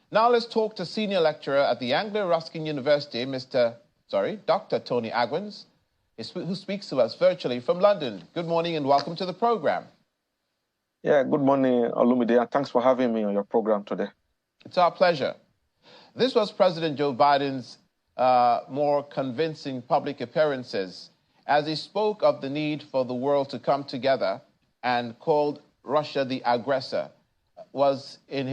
Now let's talk to senior lecturer at the Anglo-Ruskin University, Dr. Tony Agwins, who speaks to us virtually from London. Good morning and welcome to the program. Yeah, good morning, Olumide, and thanks for having me on your program today. It's our pleasure. This was President Joe Biden's more convincing public appearances as he spoke of the need for the world to come together and called Russia the aggressor. Was, in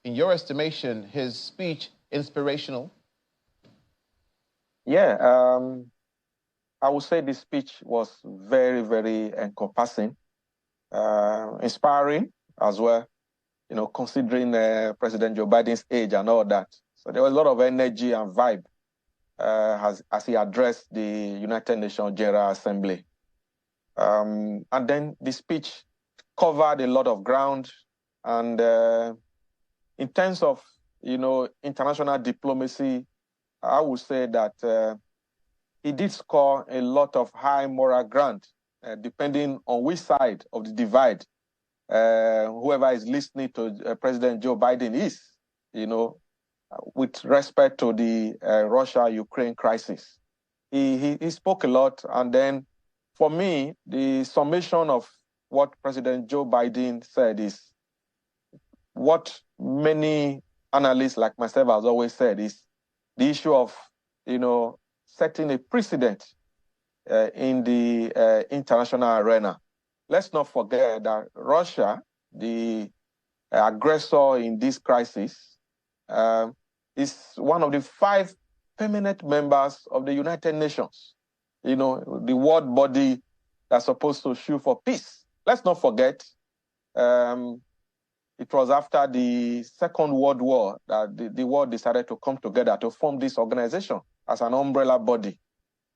your estimation, his speech inspirational? Yeah, I would say this speech was very, very encompassing, inspiring as well, considering President Joe Biden's age and all that. So there was a lot of energy and vibe as he addressed the United Nations General Assembly. And then the speech covered a lot of ground. And in terms of, international diplomacy, I would say that he did score a lot of high moral ground, depending on which side of the divide whoever is listening to President Joe Biden is, with respect to the Russia-Ukraine crisis. He spoke a lot. And then for me, the summation of what President Joe Biden said is what many analysts like myself has always said is the issue of, setting a precedent in the international arena. Let's not forget that Russia, the aggressor in this crisis, is one of the 5 permanent members of the United Nations, the world body that's supposed to shoot for peace. Let's not forget, it was after the Second World War that the world decided to come together to form this organization as an umbrella body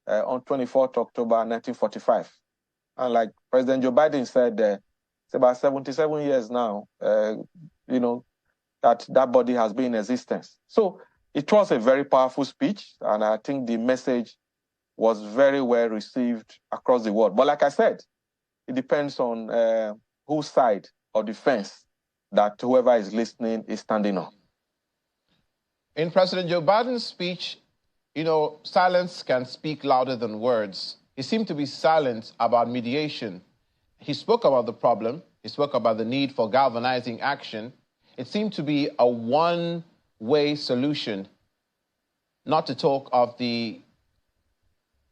on 24th October 1945. And like President Joe Biden said, it's about 77 years now, that body has been in existence. So it was a very powerful speech, and I think the message was very well received across the world. But like I said, it depends on whose side of the fence that whoever is listening is standing on. In President Joe Biden's speech, silence can speak louder than words. He seemed to be silent about mediation. He spoke about the problem. He spoke about the need for galvanizing action. It seemed to be a one-way solution, not to talk of the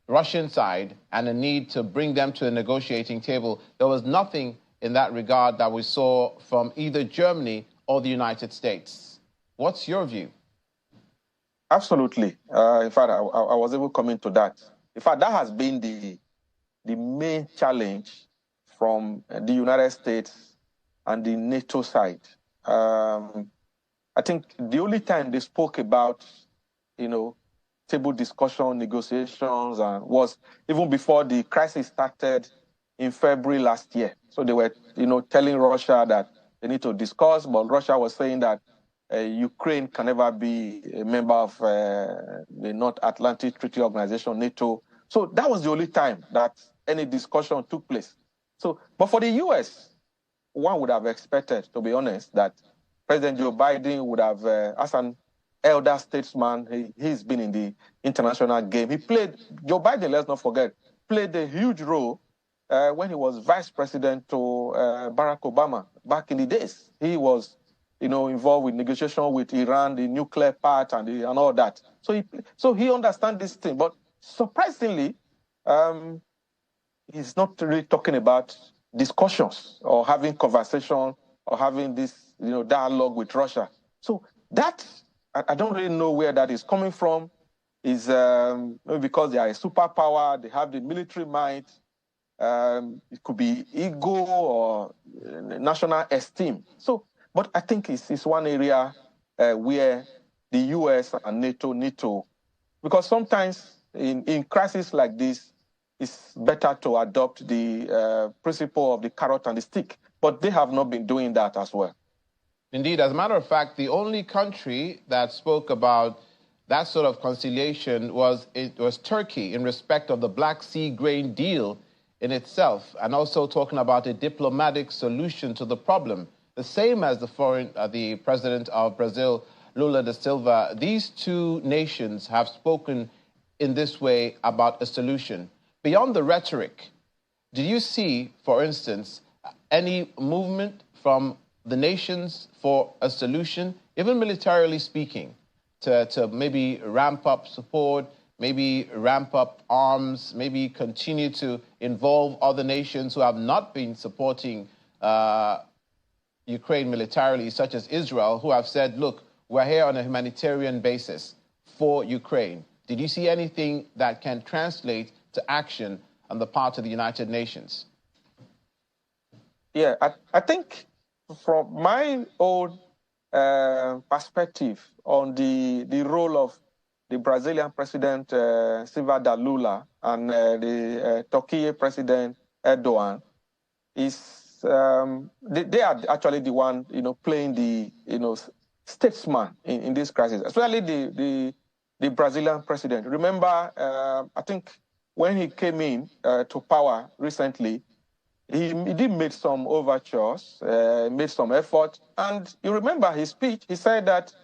Russian side and the need to bring them to a negotiating table. There was nothing in that regard that we saw from either Germany or the United States. What's your view? Absolutely. In fact, I was able to come into that. In fact, that has been the main challenge from the United States and the NATO side. I think the only time they spoke about, table discussion, negotiations, was even before the crisis started in February last year. So they were, telling Russia that they need to discuss, but Russia was saying that Ukraine can never be a member of the North Atlantic Treaty Organization, NATO. So that was the only time that any discussion took place. But for the US, one would have expected, to be honest, that President Joe Biden would have, as an elder statesman, he's been in the international game. Joe Biden, let's not forget, played a huge role when he was vice president to Barack Obama back in the days. He was, involved with negotiation with Iran, the nuclear part, and all that. So he understands this thing. But surprisingly, he's not really talking about discussions or having conversation or having this, dialogue with Russia. So that, I don't really know where that is coming from. Is maybe because they are a superpower, they have the military might. It could be ego or national esteem. But I think it's one area where the US and NATO need to, because sometimes in crises like this, it's better to adopt the principle of the carrot and the stick. But they have not been doing that as well. Indeed, as a matter of fact, the only country that spoke about that sort of conciliation was Turkey in respect of the Black Sea grain deal in itself, and also talking about a diplomatic solution to the problem. The same as the president of Brazil, Lula da Silva, these two nations have spoken in this way about a solution. Beyond the rhetoric, do you see, for instance, any movement from the nations for a solution, even militarily speaking, to maybe ramp up support, maybe ramp up arms, maybe continue to involve other nations who have not been supporting Ukraine militarily, such as Israel, who have said, look, we're here on a humanitarian basis for Ukraine? Did you see anything that can translate to action on the part of the United Nations? Yeah, I think from my own perspective on the role of the Brazilian President Silva da Lula and the Turkey President Erdogan is they are actually the one playing the statesman in this crisis, especially the Brazilian president. Remember, I think when he came in to power recently, he did make some overtures, made some effort. And you remember his speech, he said that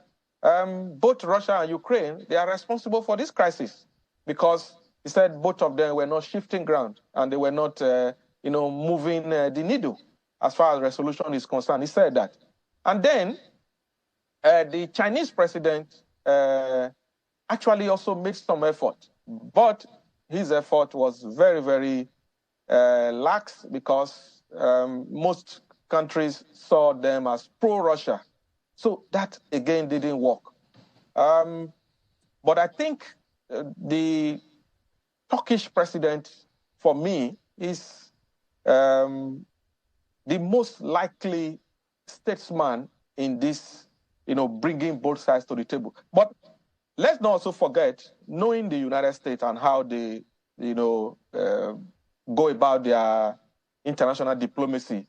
both Russia and Ukraine, they are responsible for this crisis because he said both of them were not shifting ground and they were not, moving the needle as far as resolution is concerned. He said that. And then the Chinese president actually also made some effort, but his effort was very, very lax because most countries saw them as pro-Russia. So that, again, didn't work. But I think the Turkish president, for me, is the most likely statesman in this, bringing both sides to the table. But let's not also forget, knowing the United States and how they, go about their international diplomacy,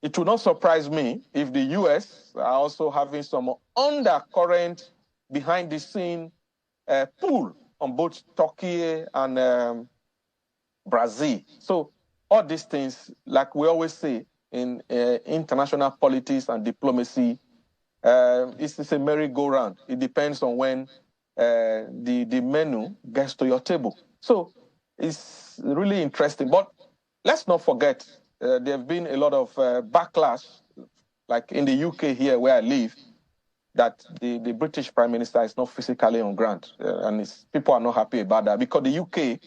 it would not surprise me if the U.S. are also having some undercurrent behind the scene pull on both Turkey and Brazil. So all these things, like we always say in international politics and diplomacy, it's a merry-go-round. It depends on when the menu gets to your table. So it's really interesting. But let's not forget, there have been a lot of backlash, like in the UK here where I live, that the British Prime Minister is not physically on ground. And people are not happy about that because the UK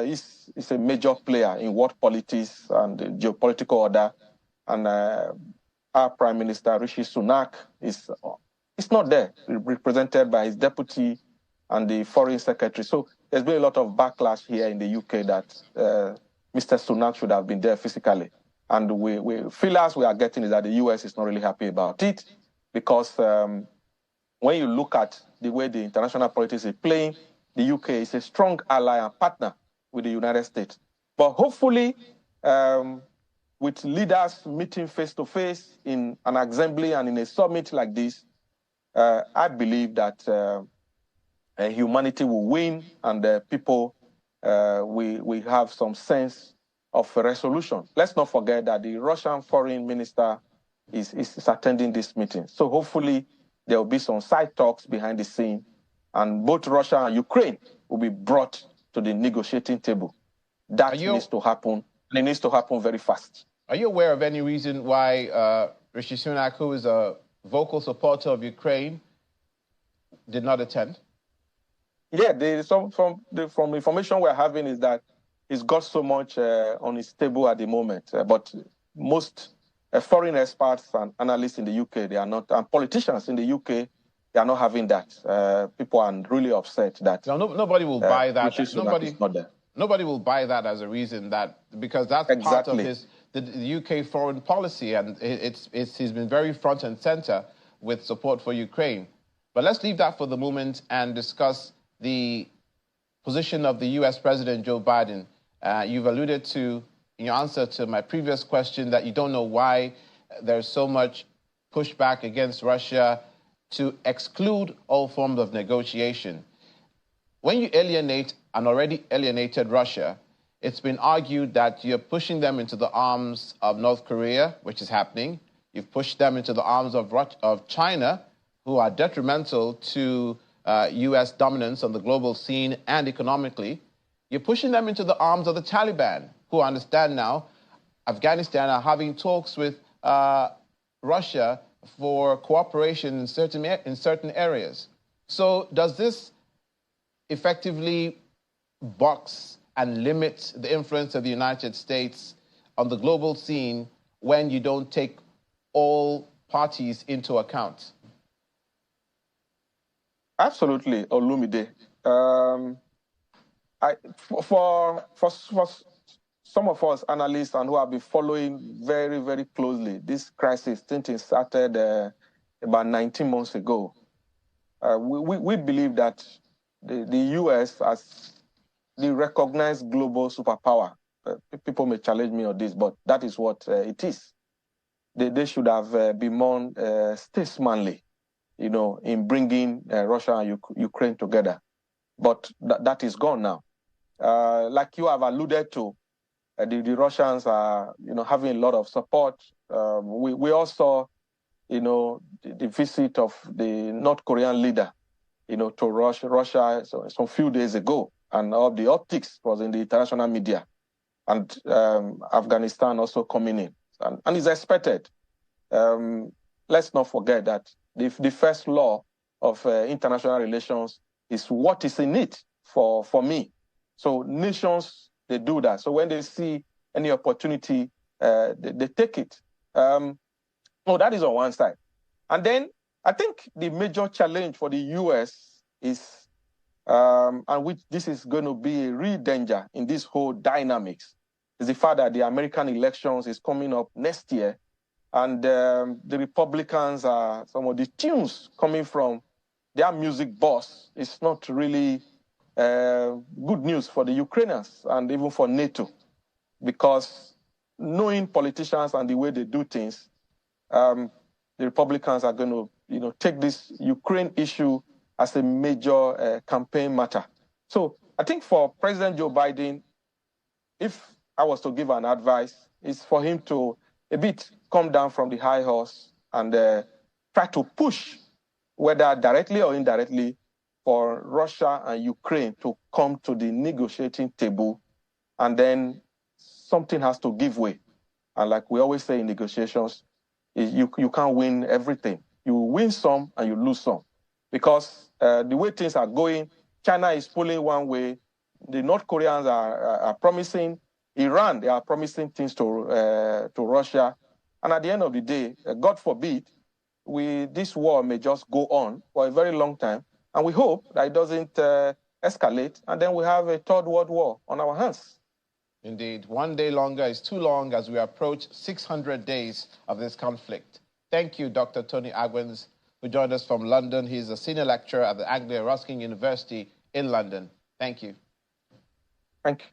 is a major player in world politics and geopolitical order. And our Prime Minister, Rishi Sunak, is not there, represented by his deputy and the foreign secretary. So there's been a lot of backlash here in the UK that Mr. Sunak should have been there physically. And we feel as we are getting is that the US is not really happy about it because when you look at the way the international politics is playing, the UK is a strong ally and partner with the United States. But hopefully, with leaders meeting face-to-face in an assembly and in a summit like this, I believe that humanity will win and people we have some sense of resolution. Let's not forget that the Russian foreign minister is attending this meeting. So hopefully there will be some side talks behind the scene and both Russia and Ukraine will be brought to the negotiating table. That needs to happen, and it needs to happen very fast. Are you aware of any reason why Rishi Sunak, who is a vocal supporter of Ukraine, did not attend? Yeah, from the information we're having is that he's got so much on his table at the moment. But most foreign experts and analysts in the UK, they are not, and politicians in the UK, they are not having that. People are really upset that nobody will buy that. Nobody will buy that as a reason because that's part of the UK foreign policy, and he's been very front and center with support for Ukraine. But let's leave that for the moment and discuss the position of the U.S. President Joe Biden. You've alluded to, in your answer to my previous question, that you don't know why there's so much pushback against Russia to exclude all forms of negotiation. When you alienate an already alienated Russia, it's been argued that you're pushing them into the arms of North Korea, which is happening. You've pushed them into the arms of China, who are detrimental to U.S. dominance on the global scene and economically, you're pushing them into the arms of the Taliban, who understand now Afghanistan are having talks with Russia for cooperation in certain areas. So does this effectively box and limit the influence of the United States on the global scene when you don't take all parties into account? Absolutely, Olumide. For some of us analysts and who have been following very, very closely this crisis since it started about 19 months ago, we believe that the U.S. as the recognized global superpower, people may challenge me on this, but that is what it is. They should have been more statesmanly, in bringing Russia and Ukraine together. But that is gone now. Like you have alluded to, the Russians are, having a lot of support. We also, the visit of the North Korean leader, to Russia some few days ago, and all the optics was in the international media, and Afghanistan also coming in, and it's expected. Let's not forget that the first law of international relations is what is in it for me. So nations, they do that. So when they see any opportunity, they take it. That is on one side. And then I think the major challenge for the US is, and which this is going to be a real danger in this whole dynamics, is the fact that the American elections is coming up next year. And the Republicans are, some of the tunes coming from their music boss is not really good news for the Ukrainians and even for NATO, because knowing politicians and the way they do things, the Republicans are going to, take this Ukraine issue as a major campaign matter. So I think for President Joe Biden, if I was to give an advice, is for him to a bit come down from the high horse and try to push, whether directly or indirectly, for Russia and Ukraine to come to the negotiating table, and then something has to give way. And like we always say in negotiations, you can't win everything. You win some and you lose some. Because the way things are going, China is pulling one way, the North Koreans are promising, Iran, they are promising things to Russia. And at the end of the day, God forbid, this war may just go on for a very long time. And we hope that it doesn't escalate, and then we have a third world war on our hands. Indeed, one day longer is too long as we approach 600 days of this conflict. Thank you, Dr. Tony Agwins, who joined us from London. He's a senior lecturer at the Anglia Ruskin University in London. Thank you. Thank you.